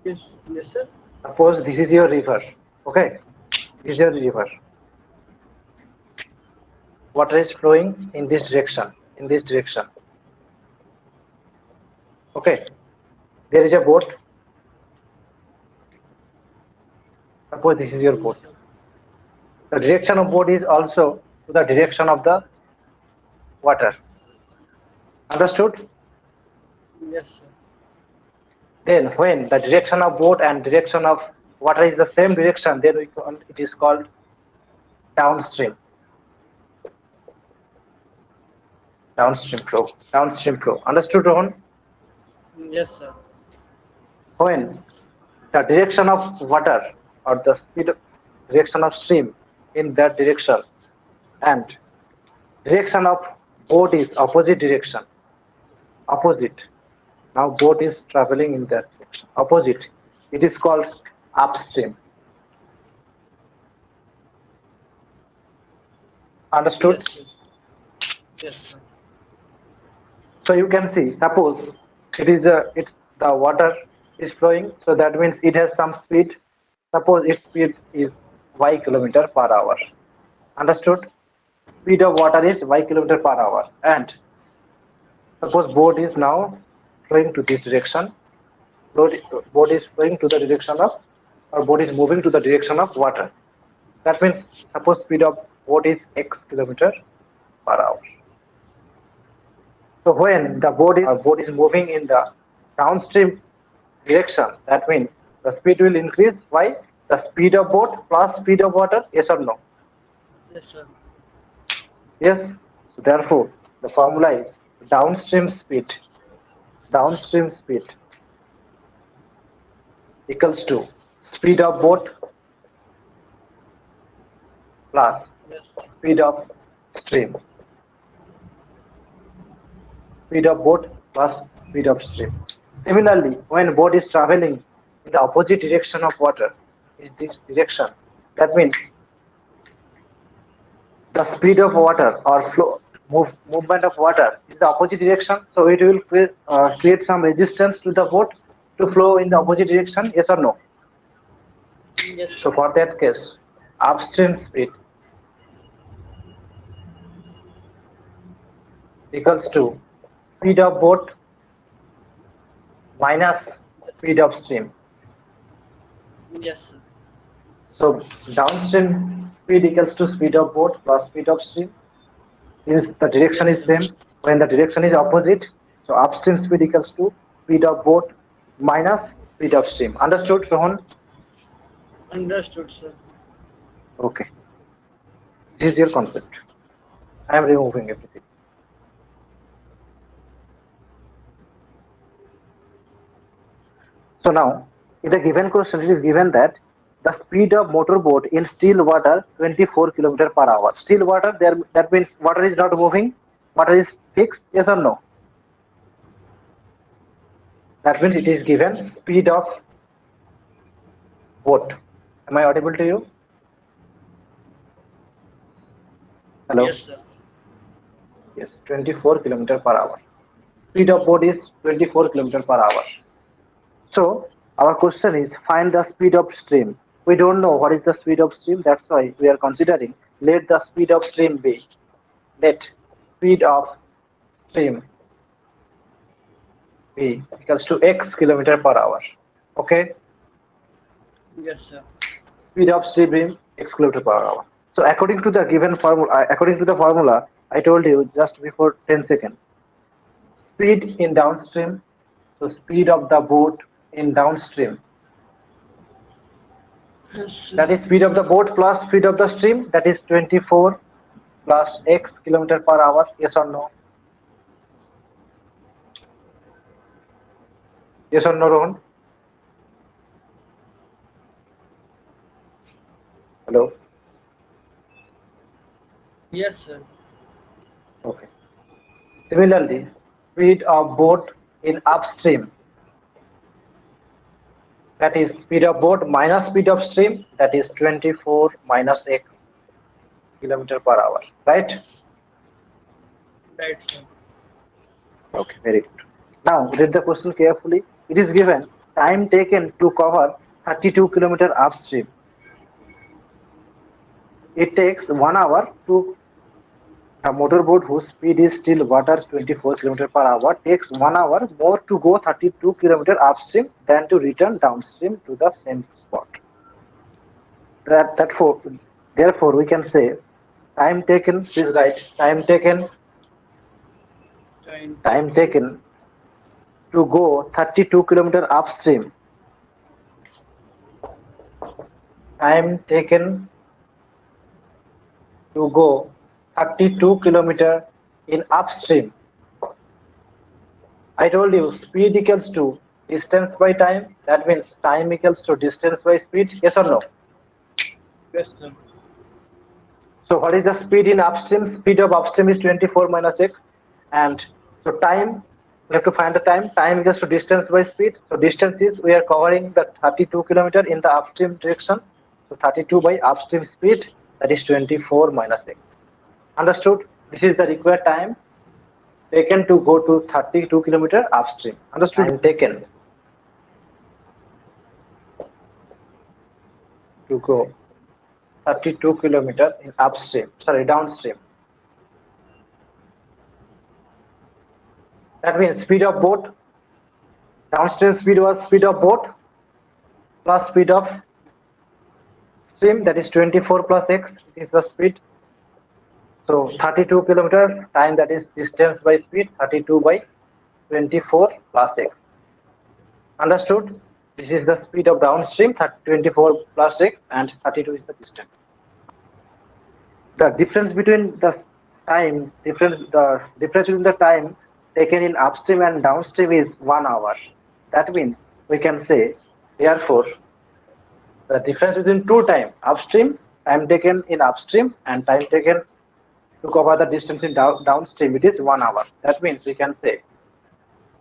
Yes, yes, sir. Suppose this is your river. Okay, this is your river. Water is flowing in this direction. In this direction. Okay, there is a boat. Suppose this is your Yes, boat. sir. The direction of boat is also to the direction of the water. Understood? Yes, sir. Then when the direction of boat and direction of water is the same direction, then it is called downstream. Downstream flow. Downstream flow. Understood, Rohan? Yes, sir. When the direction of water or the speed direction of stream in that direction and direction of boat is opposite direction. Opposite. Now boat is traveling in that direction. Opposite. It is called upstream. Understood? Yes, sir. Yes, sir. So you can see, suppose it's the water is flowing, so that means it has some speed. Suppose its speed is y kilometer per hour. Understood? Speed of water is y kilometer per hour, and suppose boat is now flowing to this direction. Boat, boat is flowing to the direction of, or boat is moving to the direction of water. That means suppose speed of boat is x kilometer per hour. So when the boat is moving in the downstream direction, that means the speed will increase by the speed of boat plus speed of water. Yes or no? Yes, sir. Yes. So therefore, the formula is downstream speed. Downstream speed equals to speed of boat plus Yes, sir. speed of stream. Speed of boat plus speed of stream. Similarly, when boat is traveling in the opposite direction of water, in this direction, that means the speed of water or movement of water is the opposite direction, so it will create some resistance to the boat to flow in the opposite direction. Yes or no? Yes, sir. So for that case, upstream speed equals to speed of boat minus Yes. speed of stream. Yes, sir. So downstream speed equals to speed of boat plus speed of stream. Since the direction Yes, is sir. same, when the direction is opposite, so upstream speed equals to speed of boat minus speed of stream. Understood, Rohan? Understood, sir. Okay, this is your concept. I am removing everything. So now, in the given question, it is given that the speed of motorboat in still water 24 kilometer per hour. Still water, there that means water is not moving, water is fixed. Yes or no? That means it is given speed of boat. Am I audible to you? Hello. Yes, sir. Yes, 24 kilometer per hour. Speed of boat is 24 kilometer per hour. So our question is find the speed of stream. We don't know what is the speed of stream. That's why we are considering let the speed of stream be. Let speed of stream be equals to x kilometer per hour. Okay, Yes, sir. speed of stream be x kilometer per hour. So according to the formula, I told you just before 10 seconds. Speed in downstream, so speed of the boat in downstream. Yes, sir. That is speed of the boat plus speed of the stream. That is 24 plus x kilometer per hour. Yes or no? Yes or no, Rohan? Hello. Yes, sir. Okay. Similarly, speed of boat in upstream. That is speed of boat minus speed of stream. That is 24 minus x kilometer per hour. Right? Right, sir. Okay. Very good. Now read the question carefully. It is given. time taken to cover 32 kilometer upstream. It takes 1 hour to a motorboat whose speed is still water 24 km per hour takes 1 hour more to go 32 km upstream than to return downstream to the same spot. Therefore, we can say time taken. Please write Time time taken. taken to go 32 km upstream. Time taken to go 32 km in upstream. I told you speed equals to distance by time. That means time equals to distance by speed. Yes or no? Yes, sir. So what is the speed in upstream? Speed of upstream is 24 minus x. And so time, we have to find the time. Time equals to distance by speed. So distance is we are covering the 32 kilometer in the upstream direction. So 32 by upstream speed, that is 24 minus x. Understood? This is the required time taken to go to 32 kilometer upstream. Understood? Time taken to go 32 kilometer in upstream, sorry, downstream. That means speed of boat, downstream speed was speed of boat plus speed of stream, that is 24 plus x, it is the speed. So 32 kilometer time, that is distance by speed, 32 by 24 plus x. Understood? This is the speed of downstream, 24 plus x, and 32 is the distance. The difference between the difference between the time taken in upstream and downstream is 1 hour. That means we can say, therefore, the difference between two time upstream, time taken in upstream, and time taken to cover the distance in downstream, it is 1 hour. That means we can say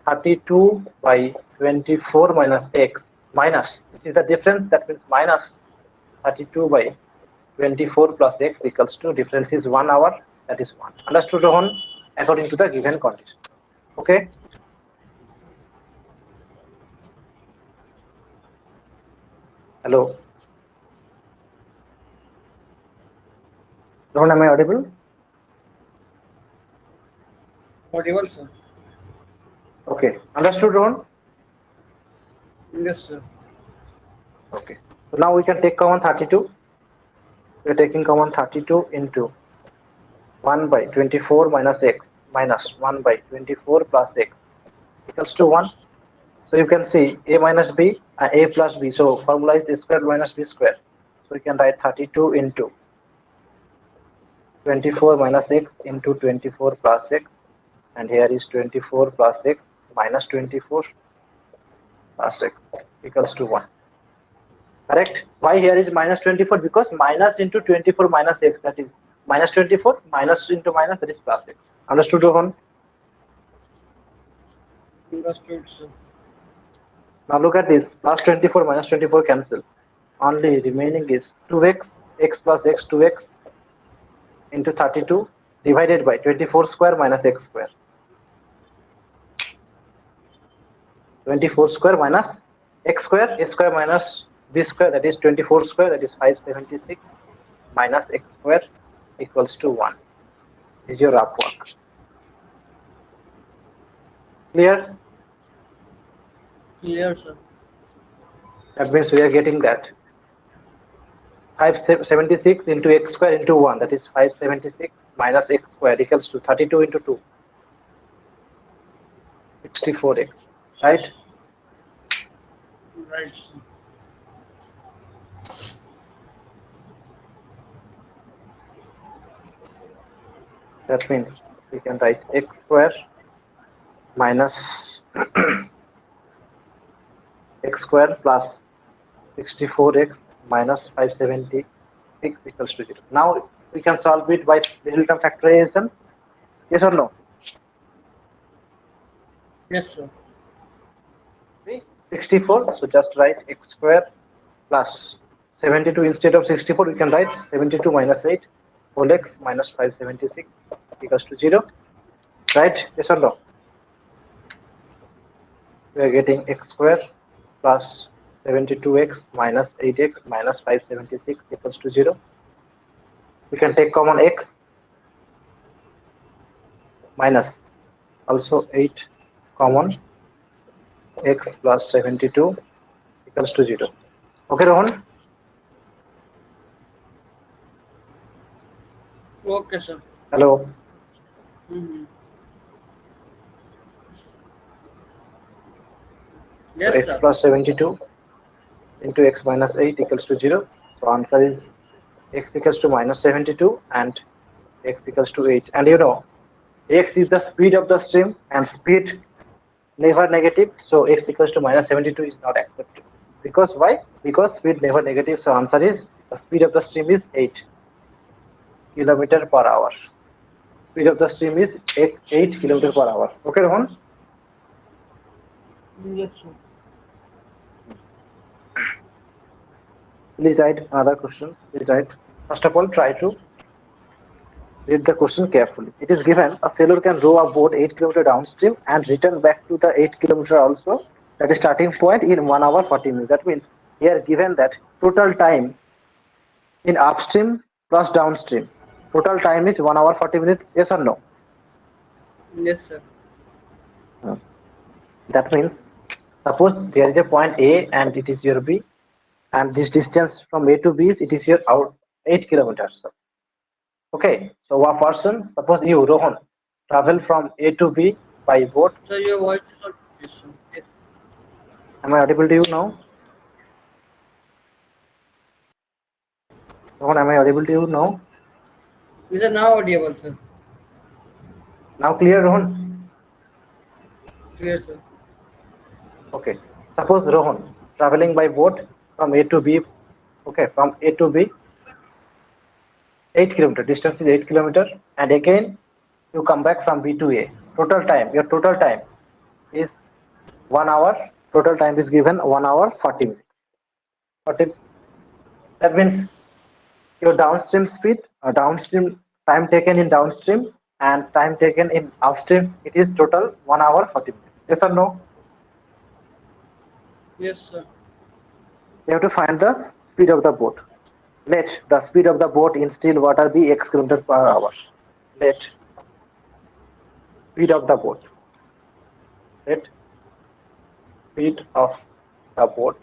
32 by 24 minus x minus, this is the difference, that means minus 32 by 24 plus x equals to difference is 1 hour, that is 1. Understood, Rohan? According to the given condition. Okay? Hello? Rohan, am I audible? Audible, sir. Okay. Understood, Rohan? Yes, sir. Okay. So now we can take common 32. We are taking common 32 into 1 by 24 minus x minus 1 by 24 plus x equals to 1. So you can see a minus b and a plus b. So formula is a square minus b square. So we can write 32 into 24 minus x into 24 plus x, and here is 24 plus x minus 24 plus x equals to 1. Correct? Why here is minus 24? Because minus into 24 minus x, that is minus 24 minus into minus, that is plus x. Understood, Rohan? Understood, sir. Now look at this, plus 24 minus 24 cancel. Only remaining is 2x, x plus x 2x into 32 divided by 24 square minus x square. 24 square minus x square, a square minus b square, that is 24 square, that is 576 minus x square equals to 1. This is your rough work. Clear? Clear, sir. That means we are getting that 576 into x square into 1, that is 576 minus x square equals to 32 into 2, 64x, right? Right, sir. That means we can write x square minus x square plus 64x minus 576 equals to 0. Now we can solve it by little term factorization. Yes or no? Yes, sir. See, 64. So just write x square plus 72 instead of 64. We can write 72 minus 8 whole x minus 576 equals to 0. Right? Yes or no? We are getting x square plus 72x minus 8x minus 576 equals to 0. We can take common x minus also 8 common x plus 72 equals to 0. Okay, Rohan? Okay, sir. Hello. Mm-hmm. So Yes, x sir. plus 72 into x minus 8 equals to 0. So answer is x equals to minus 72 and x equals to 8. And you know, x is the speed of the stream and speed never negative. So x equals to minus 72 is not accepted. Because why? Because speed never negative. So answer is the speed of the stream is 8 kilometer per hour. Speed of the stream is 8 kilometer per hour. Okay, Rohan? Yes, sir. Please write another question. Please write. First of all, try to read the question carefully. It is given a sailor can row a boat 8 kilometer downstream and return back to the 8 kilometer also. That is starting point in 1 hour 40 minutes. That means here given that total time in upstream plus downstream. Total time is 1 hour 40 minutes. Yes or no? Yes, sir. Hmm. That means suppose there is a point A and it is your B, and this distance from A to B is it is your out 8 kilometers. Okay, so a person, suppose you, Rohan, travel from A to B by boat. So your voice is not clear, sir. Yes. Am I audible to you now? Rohan, am I audible to you now? Is it now audible, sir? Now clear, Rohan? Clear, sir. Okay. Suppose Rohan traveling by boat from A to B. Okay, from A to B, 8 kilometer. Distance is 8 kilometer, and again you come back from B to A. Total time. Your total time is 1 hour. Total time is given 1 hour 40 minutes. 40, that means your downstream speed, downstream time taken in downstream and time taken in upstream, it is total 1 hour 40 minutes. Yes or no? Yes, sir. You have to find the speed of the boat. Let the speed of the boat in still water be x kilometer per hour. Let speed of the boat. Let speed of the boat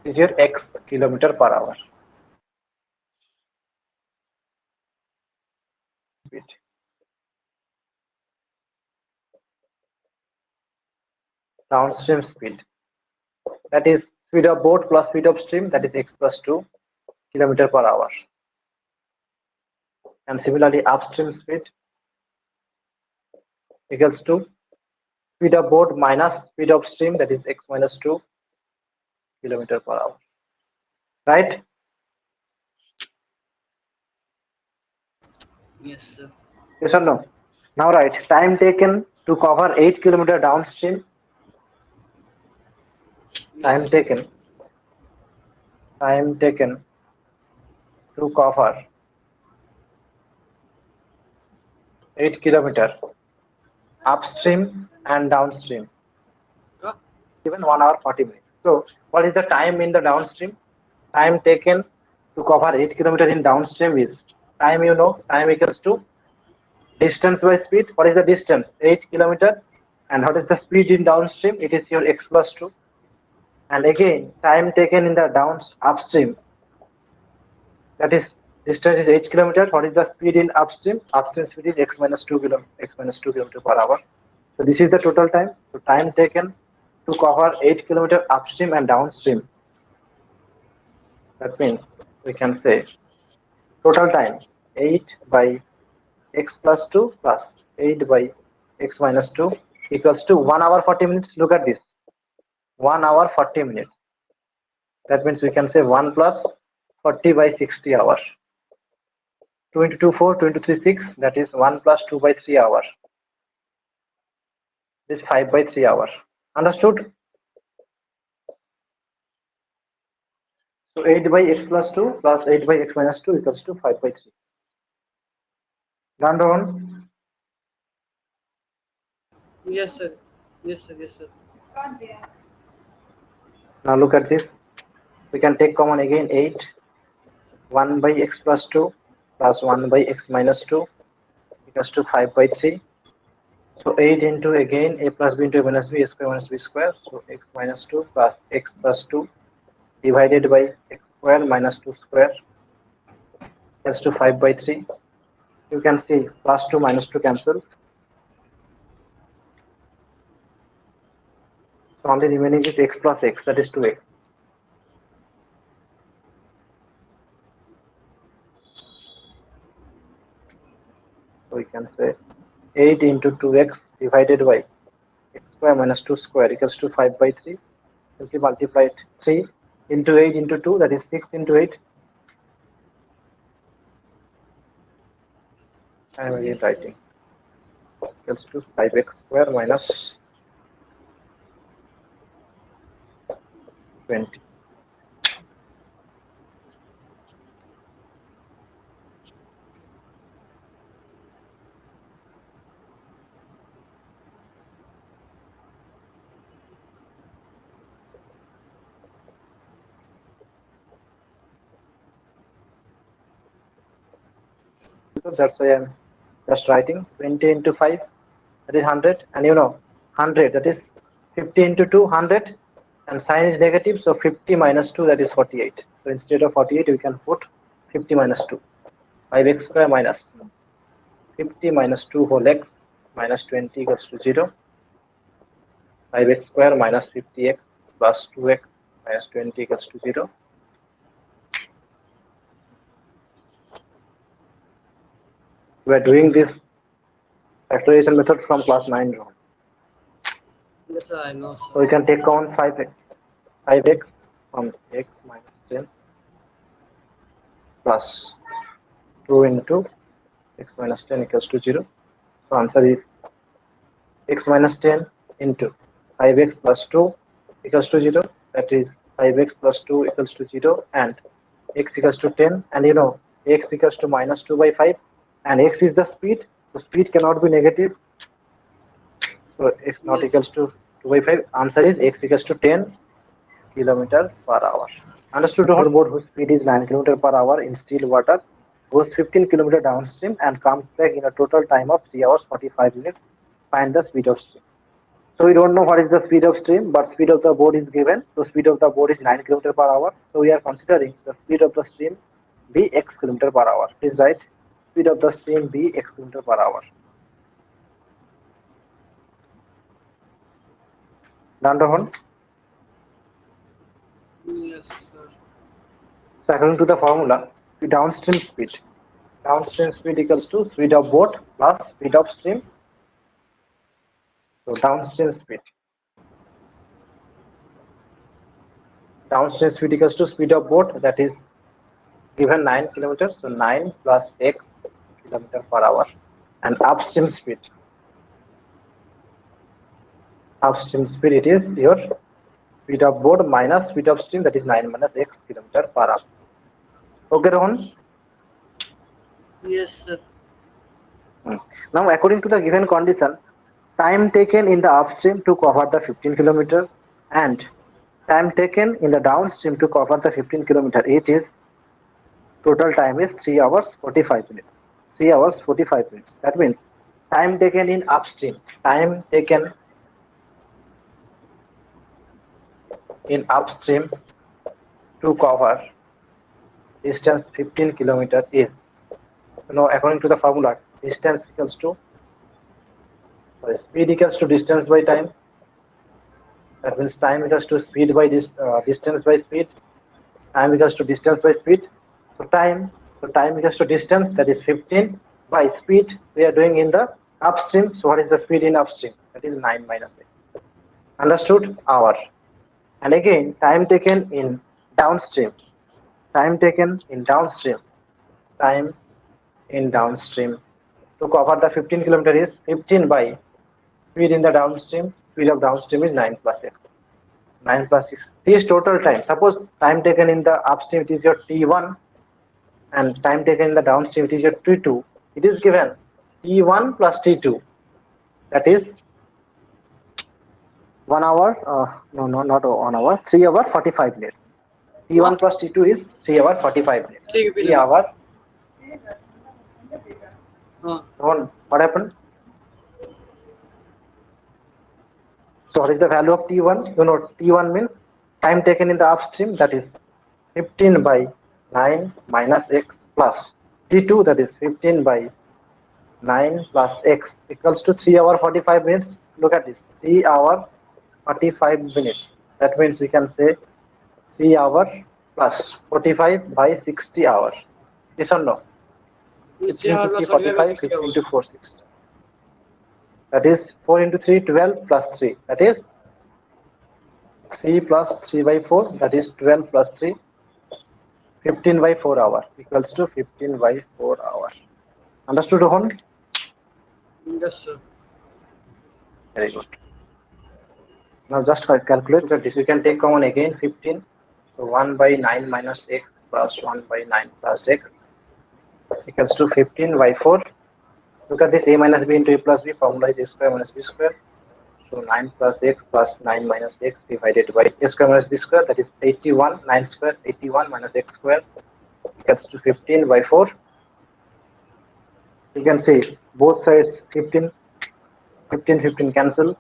is your x kilometer per hour. Speed. Downstream speed. That is speed of boat plus speed of stream. That is x plus 2 kilometer per hour. And similarly, upstream speed equals to speed of boat minus speed of stream, that is x minus 2 kilometer per hour. Right? Yes, sir. Yes or no? Now right. Time taken to cover 8 kilometer downstream. Yes, Time sir. taken. Time taken to cover 8 kilometer upstream and downstream. Ah, Given 1 hour 40 minutes. So what is the time in the downstream? Time taken to cover 8 kilometer in downstream is time, you know, time equals to distance by speed. What is the distance? 8 kilometer. And what is the speed in downstream? It is your x plus 2. And again, time taken in the down upstream. That is distance is 8 kilometer. What is the speed in upstream? Upstream speed is x minus 2 kilometer per hour. So this is the total time. So time taken to cover 8 kilometer upstream and downstream. That means we can say total time 8 by x plus 2 plus 8 by x minus 2 equals to 1 hour 40 minutes. Look at this, 1 hour 40 minutes. That means we can say 1 plus 40 by 60 hours. 22 4, 23 6, that is 1 plus 2 by 3 hours. This 5 by 3 hours. Understood? So 8 by x plus 2 plus 8 by x minus 2 equals to 5 by 3. Done, Rohan? yes, sir. Yes, sir. Yes, sir. Now look at this. We can take common again 8, 1 by x plus 2 plus 1 by x minus 2 equals to 5 by 3. So 8 into again a plus b into a minus b, a square minus b square. So x minus 2 plus x plus 2 divided by x square minus 2 square equals to 5 by 3. You can see plus 2 minus 2 cancel. So only remaining is x plus x, that is 2x. So we can say 8 into 2x divided by x square minus 2 square equals to 5 by 3. Simply multiply it 3 into 8 into 2, that is 6 into 8. I am again Yes, sir. writing equals to 5x square minus 20. So that's why I'm just writing 20 into 5, that is 100. And 100, that is 50 into 2, 100. And sign is negative, so 50 minus 2, that is 48. So instead of 48, we can put 50 minus 2. 5x square minus 50 minus 2 whole x minus 20 equals to 0. 5x square minus 50x plus 2x minus 20 equals to 0. We are doing this factorization method from class 9 on. Yes, sir. I know, So sir. we can take on 5x from x minus 10 plus 2 into x minus 10 equals to 0. So answer is x minus 10 into 5x plus 2 equals to 0. That is 5x plus 2 equals to 0 and x equals to 10. And x equals to minus 2 by 5 and x is the speed. So speed cannot be negative. So x not Yes, equals to 2 by 5. Answer is x equals to 10 kilometer per hour. Understood? Boat whose speed is 9 kilometer per hour in still water goes 15 kilometer downstream and comes back in a total time of 3 hours 45 minutes. Find the speed of stream. So we don't know what is the speed of stream, but speed of the boat is given. So speed of the boat is 9 kilometer per hour. So we are considering the speed of the stream be x kilometer per hour. Is right? Speed of the stream be x kilometer per hour. Done, Rohan? yes, sir. So according to the formula, the downstream speed. Downstream speed equals to speed of boat plus speed of stream. So downstream speed. Downstream speed equals to speed of boat, that is given 9 kilometers. So 9 plus x kilometer per hour. And upstream speed. Upstream speed, it is your speed of boat minus speed of stream, that is 9 minus x kilometer per hour. Okay, Rohan? Yes, sir. Hmm. Now, according to the given condition, time taken in the upstream to cover the 15 kilometer and time taken in the downstream to cover the 15 kilometer, it is total time is 3 hours 45 minutes. 3 hours 45 minutes. That means time taken in upstream, time taken in upstream to cover distance 15 kilometer is, according to the formula, distance equals to, speed equals to distance by time. That means time equals to speed by distance by speed. Time equals to distance by speed. So time equals to distance, that is 15 by speed we are doing in the upstream. So what is the speed in upstream? That is 9 minus 8. Understood? Hour. And again, time taken in downstream. Time taken in downstream. Time in downstream to cover the 15 kilometer is 15 by speed in the downstream. Speed of downstream is 9 plus x. 9 plus 6. This total time. Suppose time taken in the upstream it is your T1 and time taken in the downstream it is your T2. It is given T1 plus T2. That is 1 hour, no, no, not 1 hour, 3 hour, 45 minutes. T1 What? plus T2 is 3 hour, 45 minutes. ठीक है पीने 3 का hour, हाँ what happened? So what is the value of T1? T1 means time taken in the upstream, that is 15 by 9 minus x plus T2, that is 15 by 9 plus x equals to 3 hour 45 minutes. Look at this, 3 hour 45 minutes. That means we can say 3 hour plus 45 by 60 hours. Yes or no? नीचे 15 hour to 3 plus 45 by 45, 60 15 hour to 4 60. That is 4 into 3 12 plus 3. That is 3 plus 3 by 4. That is 12 plus 3. 15 by 4 hour equals to 15 by 4 hour. Understood, Rohan? Yes sir Very good. Now just calculate that this. We can take common again 15. So 1 by 9 minus x plus 1 by 9 plus x equals to 15 by 4. Look at this, a minus b into a plus b, formula is a square minus b square. So 9 plus x plus 9 minus x divided by a square minus b square, that is 81, 9 square, 81 minus x square equals to 15 by 4. You can see both sides 15, 15, 15 cancel,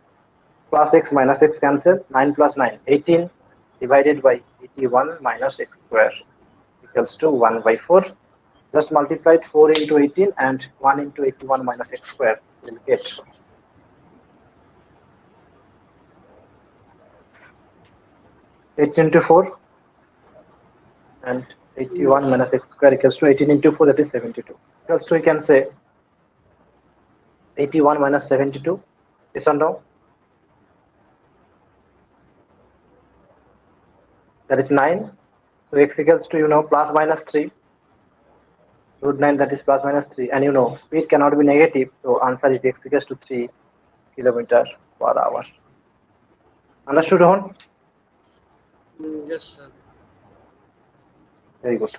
plus x minus x cancel, 9 plus 9, 18 divided by 81 minus x square equals to 1 by 4. Just multiply 4 into 18 and 1 into 81 minus x square. We'll get 18 into 4 and 81 yes minus x square equals to 18 into 4, that is 72. So we can say 81 minus 72. This one now, that is 9. So x equals to plus minus 3. Root 9, that is plus minus 3. And speed cannot be negative. So answer is x equals to 3 kilometer per hour. Understood, Rohan? Yes sir Very good.